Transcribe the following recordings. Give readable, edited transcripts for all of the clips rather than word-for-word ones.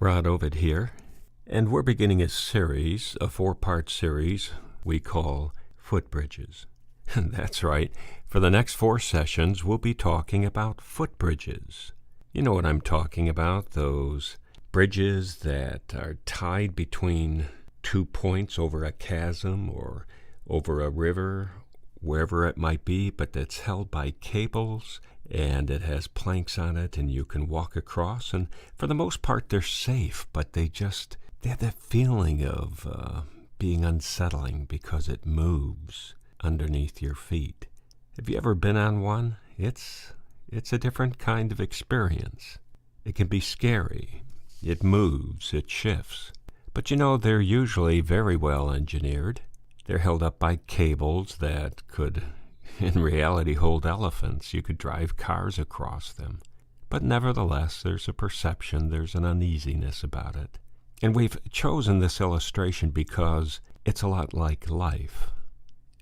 Ovitt here, and we're beginning a series, a 4-part series we call Footbridges. That's right, for the next 4 sessions we'll be talking about footbridges. You know what I'm talking about, those bridges that are tied between 2 points over a chasm or over a river, wherever it might be, but that's held by cables, and it has planks on it, and you can walk across, and for the most part they're safe, but they have that feeling of being unsettling because it moves underneath your feet. Have you ever been on one? It's a different kind of experience. It can be scary. It moves, it shifts. But you know, they're usually very well engineered. They're held up by cables that could, in reality, hold elephants. You could drive cars across them. But nevertheless, there's a perception, there's an uneasiness about it. And we've chosen this illustration because it's a lot like life.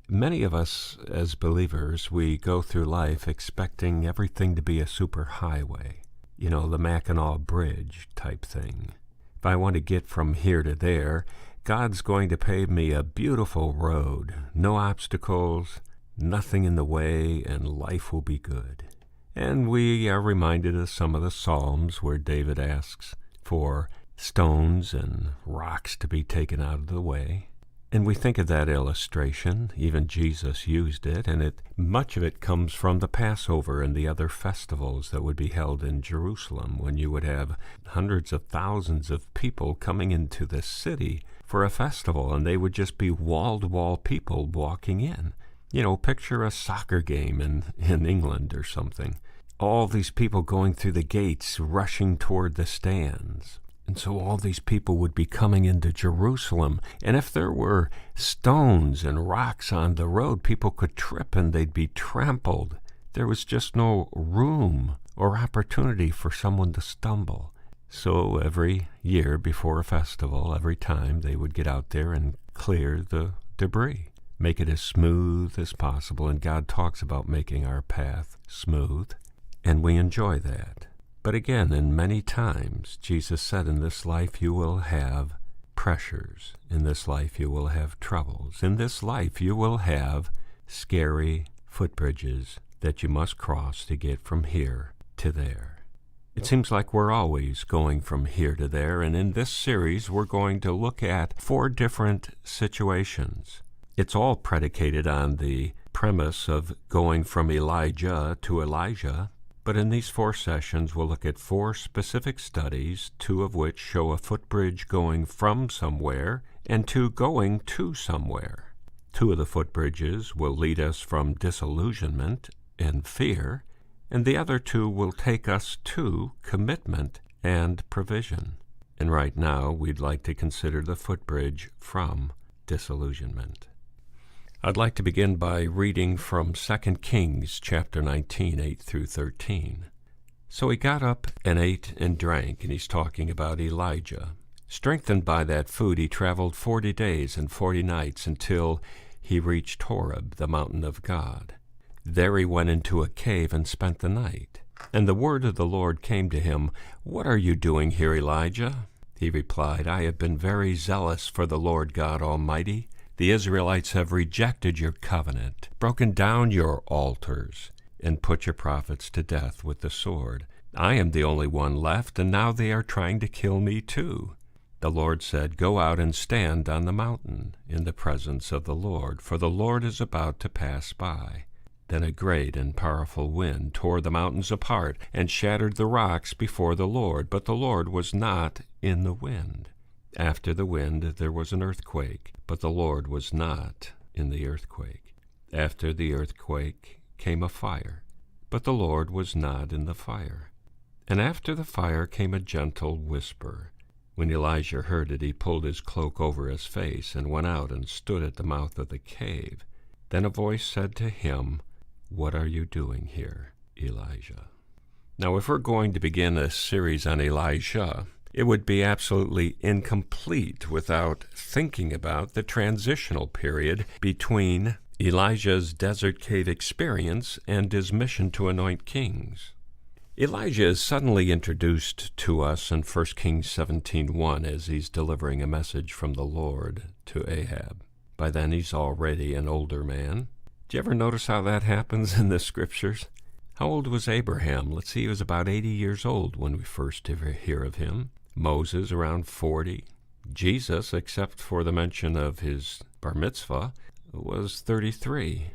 Many of us, as believers, we go through life expecting everything to be a superhighway. You know, the Mackinac Bridge type thing. If I want to get from here to there, God's going to pave me a beautiful road, no obstacles, nothing in the way, and life will be good. And we are reminded of some of the Psalms where David asks for stones and rocks to be taken out of the way. And we think of that illustration, even Jesus used it, and much of it comes from the Passover and the other festivals that would be held in Jerusalem, when you would have hundreds of thousands of people coming into the city for a festival, and they would just be wall-to-wall people walking in. You know, picture a soccer game in England or something. All these people going through the gates, rushing toward the stands. And so all these people would be coming into Jerusalem. And if there were stones and rocks on the road, people could trip and they'd be trampled. There was just no room or opportunity for someone to stumble. So every year before a festival, every time, they would get out there and clear the debris. Make it as smooth as possible. And God talks about making our path smooth. And we enjoy that. But again, in many times, Jesus said, in this life you will have pressures. In this life you will have troubles. In this life you will have scary footbridges that you must cross to get from here to there. It seems like we're always going from here to there, and in this series we're going to look at 4 different situations. It's all predicated on the premise of going from Elijah to Elisha. But in these 4 sessions, we'll look at 4 specific studies, 2 of which show a footbridge going from somewhere and 2 going to somewhere. 2 of the footbridges will lead us from disillusionment and fear, and the other 2 will take us to commitment and provision. And right now, we'd like to consider the footbridge from disillusionment. I'd like to begin by reading from 2 Kings chapter 19, 8 through 13. So he got up and ate and drank, and he's talking about Elijah. Strengthened by that food, he traveled 40 days and 40 nights until he reached Horeb, the mountain of God. There he went into a cave and spent the night. And the word of the Lord came to him, "What are you doing here, Elijah?" He replied, "I have been very zealous for the Lord God Almighty. The Israelites have rejected your covenant, broken down your altars, and put your prophets to death with the sword. I am the only one left, and now they are trying to kill me too." The Lord said, "Go out and stand on the mountain in the presence of the Lord, for the Lord is about to pass by." Then a great and powerful wind tore the mountains apart and shattered the rocks before the Lord, but the Lord was not in the wind. After the wind there was an earthquake, but the Lord was not in the earthquake. After the earthquake came a fire, but the Lord was not in the fire. And after the fire came a gentle whisper. When Elijah heard it, he pulled his cloak over his face and went out and stood at the mouth of the cave. Then a voice said to him, "What are you doing here, Elijah?" Now, if we're going to begin a series on Elisha, it would be absolutely incomplete without thinking about the transitional period between Elijah's desert cave experience and his mission to anoint kings. Elijah is suddenly introduced to us in 1 Kings 17:1 as he's delivering a message from the Lord to Ahab. By then he's already an older man. Do you ever notice how that happens in the scriptures? How old was Abraham? Let's see, he was about 80 years old when we first ever hear of him. Moses around 40. Jesus, except for the mention of his bar mitzvah, was 33.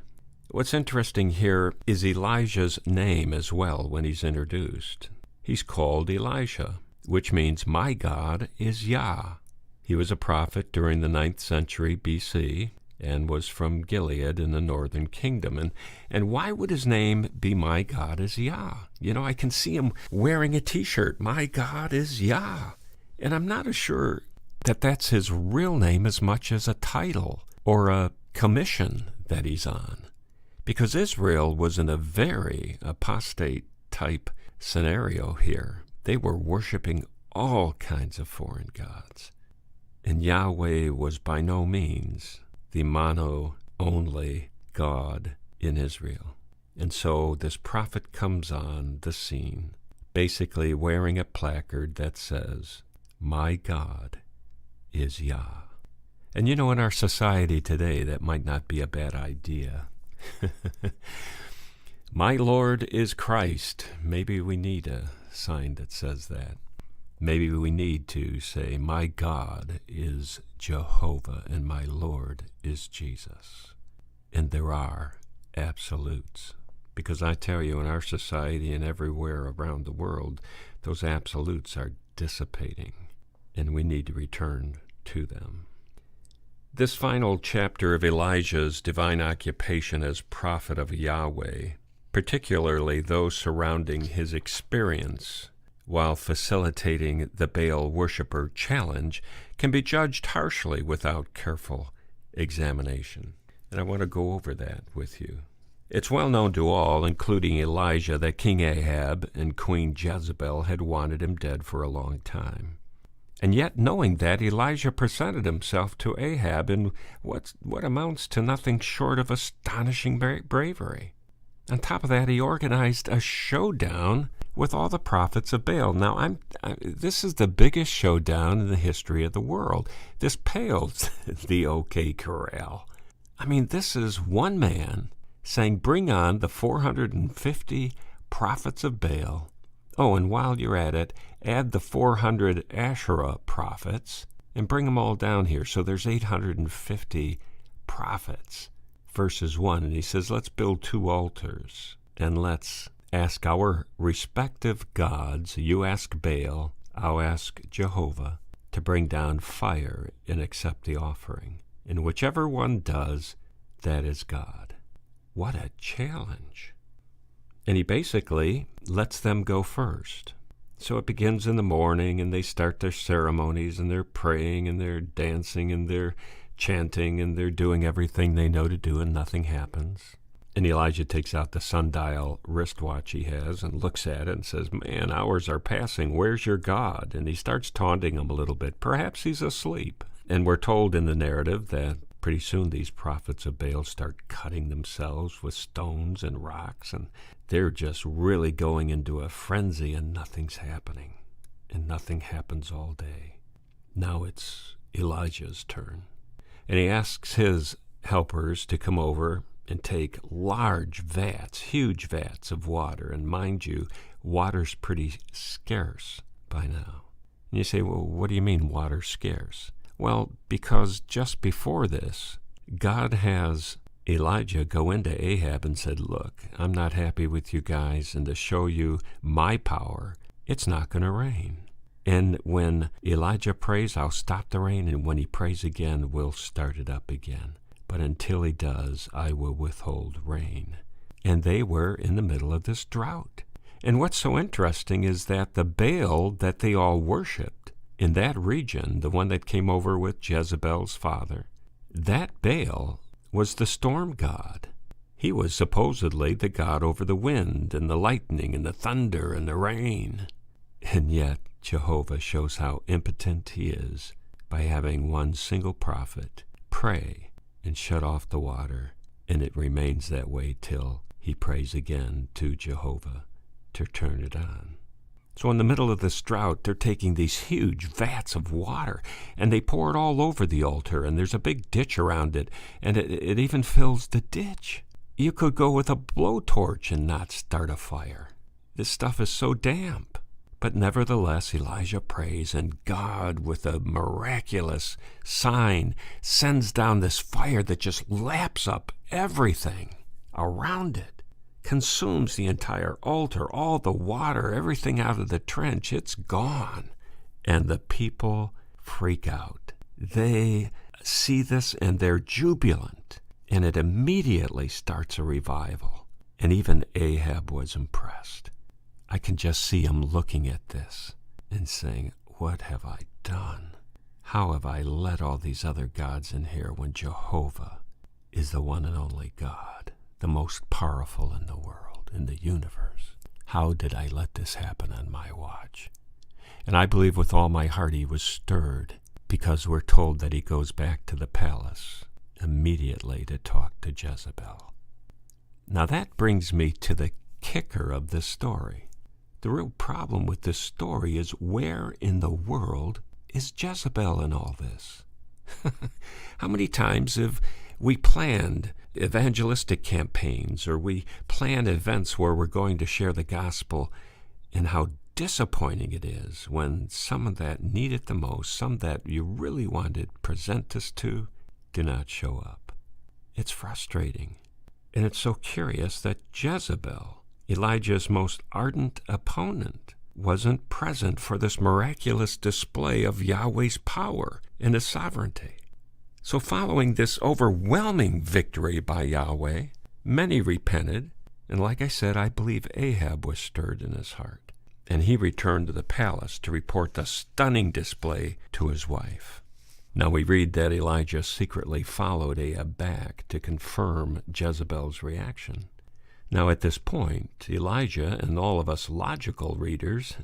What's interesting here is Elijah's name as well when he's introduced. He's called Elisha, which means my God is Yah. He was a prophet during the 9th century BC and was from Gilead in the northern kingdom. And why would his name be my God is Yah? You know, I can see him wearing a t-shirt, my God is Yah. And I'm not sure that that's his real name as much as a title or a commission that he's on. Because Israel was in a very apostate type scenario here. They were worshiping all kinds of foreign gods. And Yahweh was by no means the mono-only God in Israel. And so this prophet comes on the scene, basically wearing a placard that says, my God is Yah. And you know, in our society today, that might not be a bad idea. My Lord is Christ. Maybe we need a sign that says that. Maybe we need to say, my God is Jehovah and my Lord is Jesus. And there are absolutes. Because I tell you, in our society and everywhere around the world, those absolutes are dissipating, and we need to return to them. This final chapter of Elijah's divine occupation as prophet of Yahweh, particularly those surrounding his experience while facilitating the Baal worshiper challenge, can be judged harshly without careful examination. And I want to go over that with you. It's well known to all, including Elijah, that King Ahab and Queen Jezebel had wanted him dead for a long time. And yet, knowing that, Elijah presented himself to Ahab in what amounts to nothing short of astonishing bravery. On top of that, he organized a showdown with all the prophets of Baal. Now, this is the biggest showdown in the history of the world. This pales the OK Corral. I mean, this is one man saying, bring on the 450 prophets of Baal. Oh, and while you're at it, add the 400 Asherah prophets and bring them all down here. So there's 850 prophets. Verses 1, and he says, let's build 2 altars, and let's ask our respective gods. You ask Baal, I'll ask Jehovah, to bring down fire and accept the offering. And whichever one does, that is God. What a challenge. And he basically lets them go first. So it begins in the morning, and they start their ceremonies, and they're praying, and they're dancing, and they're chanting, and they're doing everything they know to do, and nothing happens. And Elijah takes out the sundial wristwatch he has and looks at it and says, man, hours are passing. Where's your God? And he starts taunting him a little bit. Perhaps he's asleep. And we're told in the narrative that pretty soon these prophets of Baal start cutting themselves with stones and rocks, and they're just really going into a frenzy, and nothing's happening. And nothing happens all day. Now it's Elijah's turn. And he asks his helpers to come over and take large vats, huge vats of water. And mind you, water's pretty scarce by now. And you say, well, what do you mean water's scarce? Well, because just before this, God has Elijah go into Ahab and said, look, I'm not happy with you guys, and to show you my power, it's not going to rain. And when Elijah prays, I'll stop the rain, and when he prays again, we'll start it up again. But until he does, I will withhold rain. And they were in the middle of this drought. And what's so interesting is that the Baal that they all worshipped in that region, the one that came over with Jezebel's father, that Baal was the storm god. He was supposedly the god over the wind and the lightning and the thunder and the rain. And yet Jehovah shows how impotent he is by having one single prophet pray and shut off the water, and it remains that way till he prays again to Jehovah to turn it on. So in the middle of this drought, they're taking these huge vats of water, and they pour it all over the altar, and there's a big ditch around it, and it even fills the ditch. You could go with a blowtorch and not start a fire. This stuff is so damp. But nevertheless, Elijah prays, and God, with a miraculous sign, sends down this fire that just laps up everything around it, consumes the entire altar, all the water, everything out of the trench. It's gone. And the people freak out. They see this and they're jubilant, and it immediately starts a revival. And even Ahab was impressed. I can just see him looking at this and saying, what have I done? How have I let all these other gods in here when Jehovah is the one and only God, the most powerful in the world, in the universe? How did I let this happen on my watch? And I believe with all my heart he was stirred, because we're told that he goes back to the palace immediately to talk to Jezebel. Now that brings me to the kicker of this story. The real problem with this story is, where in the world is Jezebel in all this? How many times have we planned evangelistic campaigns, or we plan events where we're going to share the gospel, and how disappointing it is when some that need it the most, some that you really wanted to present this to, do not show up. It's frustrating. And it's so curious that Jezebel, Elijah's most ardent opponent, wasn't present for this miraculous display of Yahweh's power and his sovereignty. So following this overwhelming victory by Yahweh, many repented, and like I said, I believe Ahab was stirred in his heart, and he returned to the palace to report the stunning display to his wife. Now we read that Elijah secretly followed Ahab back to confirm Jezebel's reaction. Now at this point, Elijah and all of us logical readers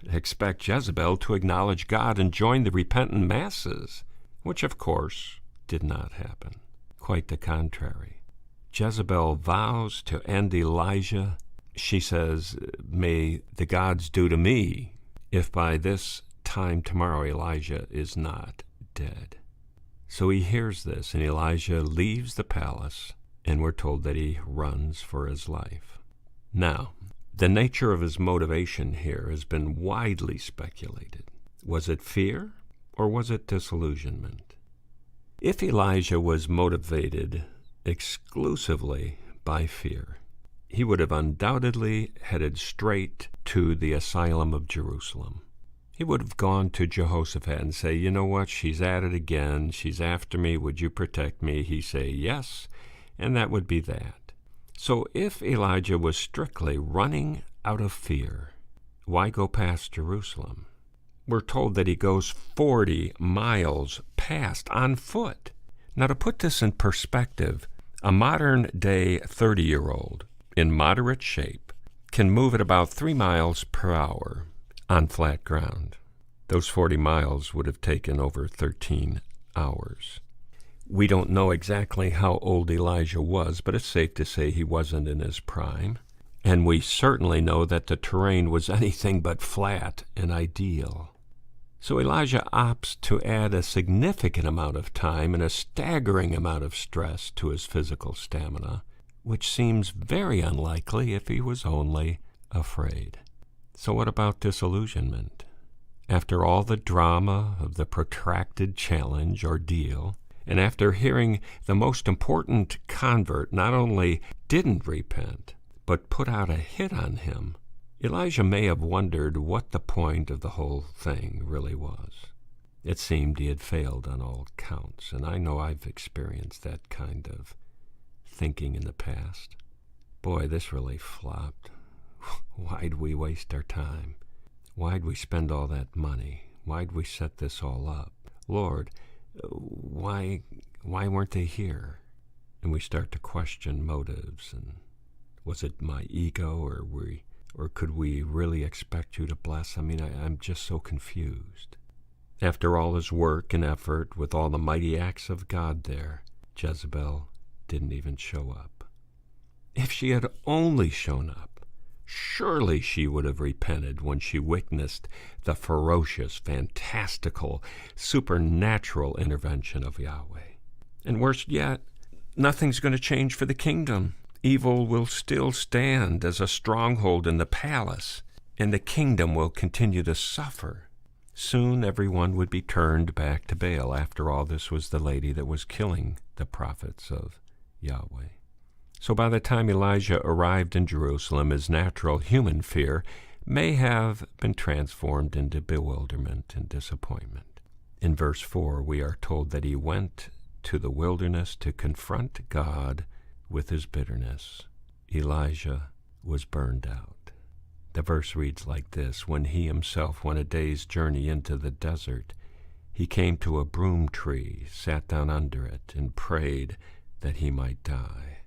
expect Jezebel to acknowledge God and join the repentant masses, which of course did not happen. Quite the contrary. Jezebel vows to end Elijah. She says, "May the gods do to me if by this time tomorrow Elijah is not dead." So he hears this, and Elijah leaves the palace, and we're told that he runs for his life. Now, the nature of his motivation here has been widely speculated. Was it fear, or was it disillusionment? If Elijah was motivated exclusively by fear, he would have undoubtedly headed straight to the asylum of Jerusalem. He would have gone to Jehoshaphat and say, "You know what, she's at it again, she's after me, would you protect me?" He'd say, "Yes," and that would be that. So if Elijah was strictly running out of fear, why go past Jerusalem? We're told that he goes 40 miles past on foot. Now to put this in perspective, a modern-day 30-year-old in moderate shape can move at about 3 miles per hour on flat ground. Those 40 miles would have taken over 13 hours. We don't know exactly how old Elijah was, but it's safe to say he wasn't in his prime. And we certainly know that the terrain was anything but flat and ideal. So Elijah opts to add a significant amount of time and a staggering amount of stress to his physical stamina, which seems very unlikely if he was only afraid. So what about disillusionment? After all the drama of the protracted challenge ordeal, and after hearing the most important convert not only didn't repent, but put out a hit on him, Elijah may have wondered what the point of the whole thing really was. It seemed he had failed on all counts, and I know I've experienced that kind of thinking in the past. Boy, this really flopped. Why'd we waste our time? Why'd we spend all that money? Why'd we set this all up? Lord, why weren't they here? And we start to question motives, and was it my ego, or could we really expect you to bless? I mean, I'm just so confused. After all his work and effort, with all the mighty acts of God there, Jezebel didn't even show up. If she had only shown up, Surely she would have repented when she witnessed the ferocious, fantastical, supernatural intervention of Yahweh. And worse yet, nothing's going to change for the kingdom. Evil will still stand as a stronghold in the palace, and the kingdom will continue to suffer. Soon everyone would be turned back to Baal. After all, this was the lady that was killing the prophets of Yahweh. So by the time Elijah arrived in Jerusalem, his natural human fear may have been transformed into bewilderment and disappointment. In verse 4, we are told that he went to the wilderness to confront God with his bitterness. Elijah was burned out. The verse reads like this: When he himself went a day's journey into the desert, he came to a broom tree, sat down under it, and prayed that he might die.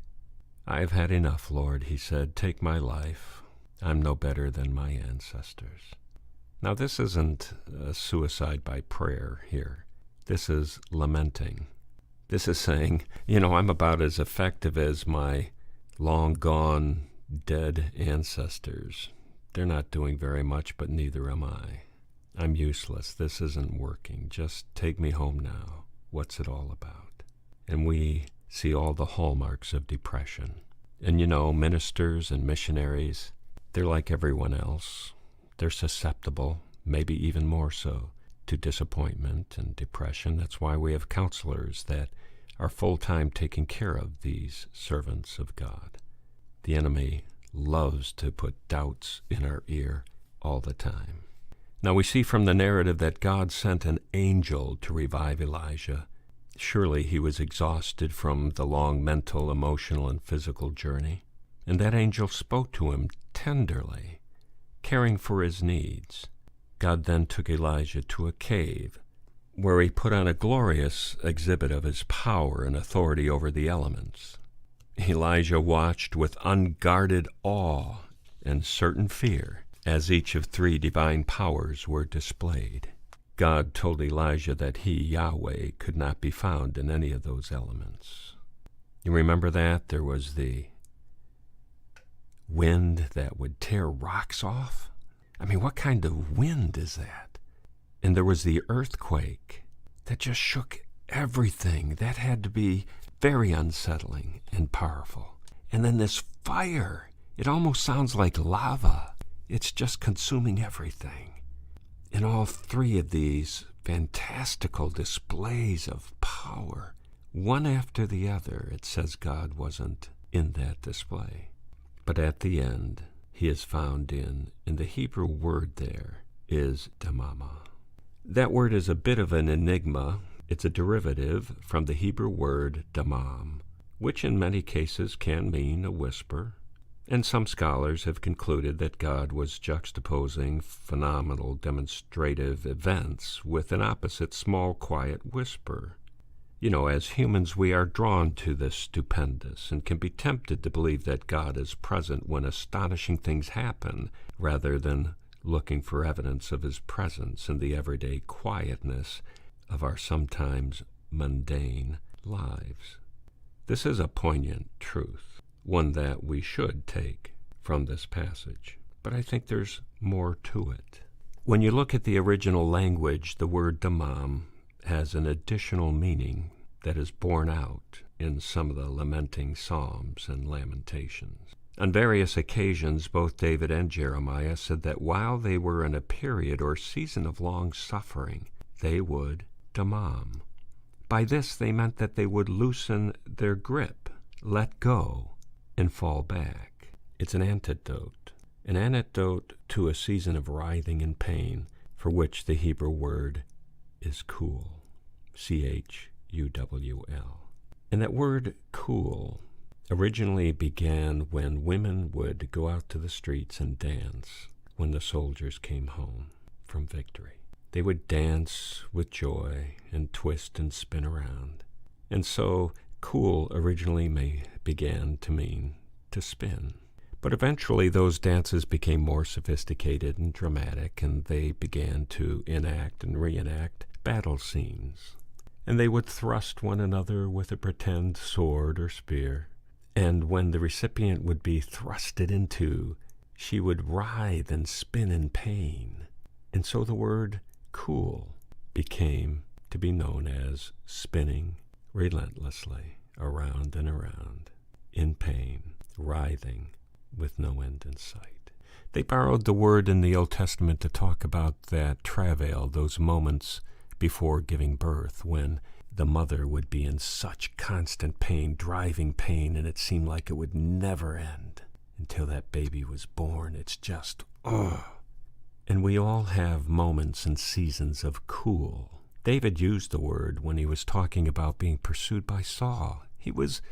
"I've had enough, Lord," he said. "Take my life. I'm no better than my ancestors." Now, this isn't a suicide by prayer here. This is lamenting. This is saying, I'm about as effective as my long-gone, dead ancestors. They're not doing very much, but neither am I. I'm useless. This isn't working. Just take me home now. What's it all about? And we see all the hallmarks of depression. And ministers and missionaries, they're like everyone else. They're susceptible, maybe even more so, to disappointment and depression. That's why we have counselors that are full-time taking care of these servants of God. The enemy loves to put doubts in our ear all the time. Now we see from the narrative that God sent an angel to revive Elijah. Surely he was exhausted from the long mental, emotional, and physical journey. And that angel spoke to him tenderly, caring for his needs. God then took Elijah to a cave, where he put on a glorious exhibit of his power and authority over the elements. Elijah watched with unguarded awe and certain fear as each of three divine powers were displayed. God told Elijah that he, Yahweh, could not be found in any of those elements. You remember that? There was the wind that would tear rocks off. What kind of wind is that? And there was the earthquake that just shook everything. That had to be very unsettling and powerful. And then this fire, it almost sounds like lava. It's just consuming everything. In all three of these fantastical displays of power, one after the other, it says God wasn't in that display. But at the end, he is found in, and the Hebrew word there is damama. That word is a bit of an enigma. It's a derivative from the Hebrew word damam, which in many cases can mean a whisper. And some scholars have concluded that God was juxtaposing phenomenal demonstrative events with an opposite small, quiet whisper. As humans, we are drawn to the stupendous and can be tempted to believe that God is present when astonishing things happen, rather than looking for evidence of his presence in the everyday quietness of our sometimes mundane lives. This is a poignant truth, one that we should take from this passage, but I think there's more to it. When you look at the original language, the word damam has an additional meaning that is borne out in some of the lamenting psalms and lamentations. On various occasions, both David and Jeremiah said that while they were in a period or season of long suffering, they would damam. By this they meant that they would loosen their grip, let go, and fall back. It's an antidote to a season of writhing and pain, for which the Hebrew word is cool, Chuwl. And that word cool originally began when women would go out to the streets and dance when the soldiers came home from victory. They would dance with joy and twist and spin around. And so cool originally began to mean to spin. But eventually those dances became more sophisticated and dramatic, and they began to enact and reenact battle scenes. And they would thrust one another with a pretend sword or spear. And when the recipient would be thrusted into, she would writhe and spin in pain. And so the word cool became to be known as spinning relentlessly around and around, in pain, writhing with no end in sight. They borrowed the word in the Old Testament to talk about that travail, those moments before giving birth, when the mother would be in such constant pain, driving pain, and it seemed like it would never end until that baby was born. It's just, ugh. And we all have moments and seasons of cool. David used the word when he was talking about being pursued by Saul. He was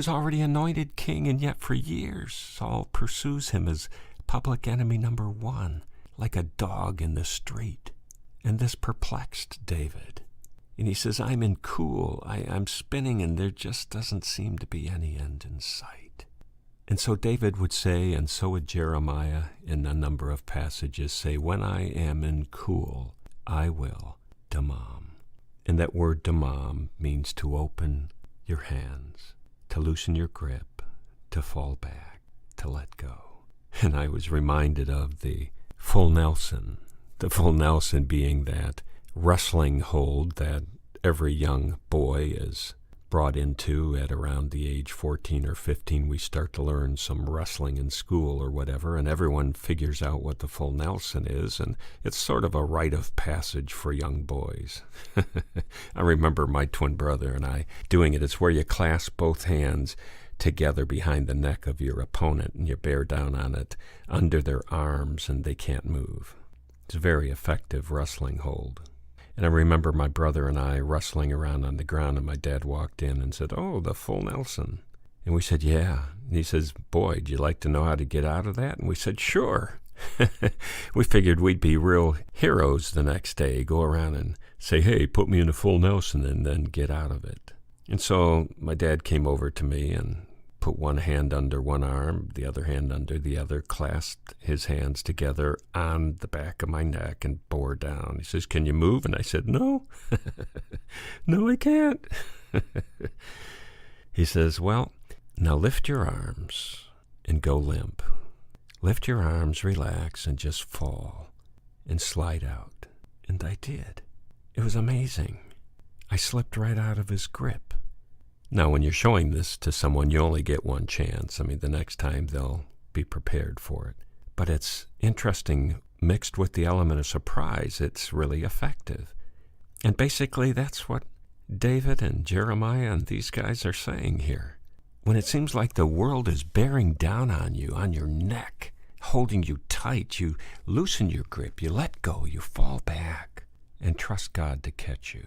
already anointed king, and yet for years Saul pursues him as public enemy number one, like a dog in the street. And this perplexed David. And he says, I'm in cool, I'm spinning, and there just doesn't seem to be any end in sight. And so David would say, and so would Jeremiah in a number of passages, say, when I am in cool, I will damam. And that word damam means to open your hands, to loosen your grip, to fall back, to let go. And I was reminded of the full Nelson being that wrestling hold that every young boy is brought into at around the age 14 or 15. We start to learn some wrestling in school or whatever, and everyone figures out what the full Nelson is, and it's sort of a rite of passage for young boys. I remember my twin brother and I doing it. It's where you clasp both hands together behind the neck of your opponent, and you bear down on it under their arms, and they can't move. It's a very effective wrestling hold. And I remember my brother and I wrestling around on the ground, and my dad walked in and said, oh, the full Nelson. And we said, yeah. And he says, boy, do you like to know how to get out of that? And we said, sure. We figured we'd be real heroes the next day, go around and say, hey, put me in a full Nelson, and then get out of it. And so my dad came over to me and put one hand under one arm, the other hand under the other, clasped his hands together on the back of my neck and bore down. He says, can you move? And I said, no. No, I can't. He says, well, now lift your arms and go limp. Lift your arms, relax, and just fall and slide out. And I did. It was amazing. I slipped right out of his grip. Now, when you're showing this to someone, you only get one chance. I mean, the next time they'll be prepared for it. But it's interesting, mixed with the element of surprise, it's really effective. And basically, that's what David and Jeremiah and these guys are saying here. When it seems like the world is bearing down on you, on your neck, holding you tight, you loosen your grip, you let go, you fall back, and trust God to catch you.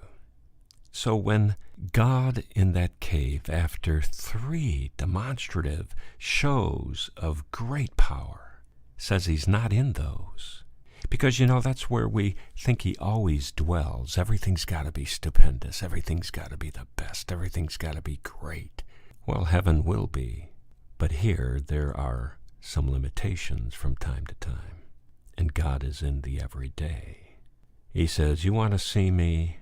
So when God in that cave, after 3 demonstrative shows of great power, says he's not in those, because, that's where we think he always dwells. Everything's got to be stupendous. Everything's got to be the best. Everything's got to be great. Well, heaven will be, but here there are some limitations from time to time, and God is in the everyday. He says, you want to see me?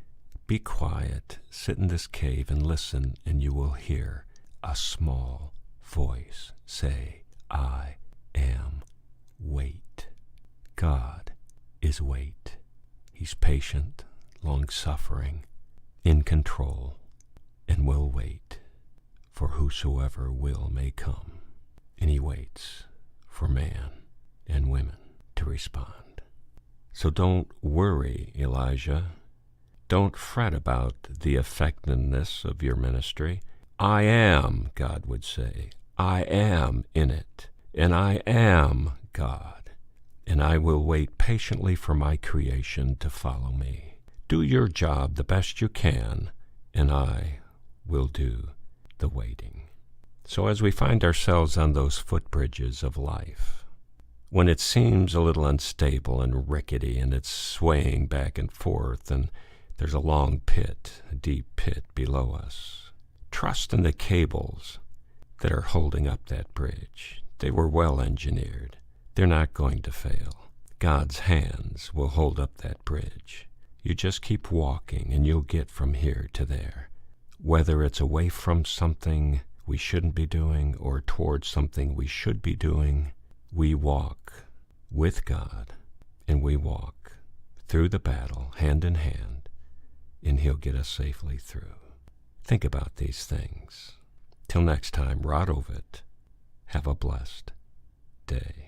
Be quiet, sit in this cave and listen, and you will hear a small voice say, I am wait. God is wait. He's patient, long-suffering, in control, and will wait for whosoever will may come. And he waits for man and women to respond. So don't worry, Elijah. Don't fret about the effectiveness of your ministry. I am, God would say. I am in it, and I am God, and I will wait patiently for my creation to follow me. Do your job the best you can, and I will do the waiting. So as we find ourselves on those footbridges of life, when it seems a little unstable and rickety, and it's swaying back and forth, and there's a long pit, a deep pit below us, trust in the cables that are holding up that bridge. They were well engineered. They're not going to fail. God's hands will hold up that bridge. You just keep walking, and you'll get from here to there. Whether it's away from something we shouldn't be doing or towards something we should be doing, we walk with God and we walk through the battle hand in hand, and He'll get us safely through. Think about these things. Till next time, Rod Ovitt. Have a blessed day.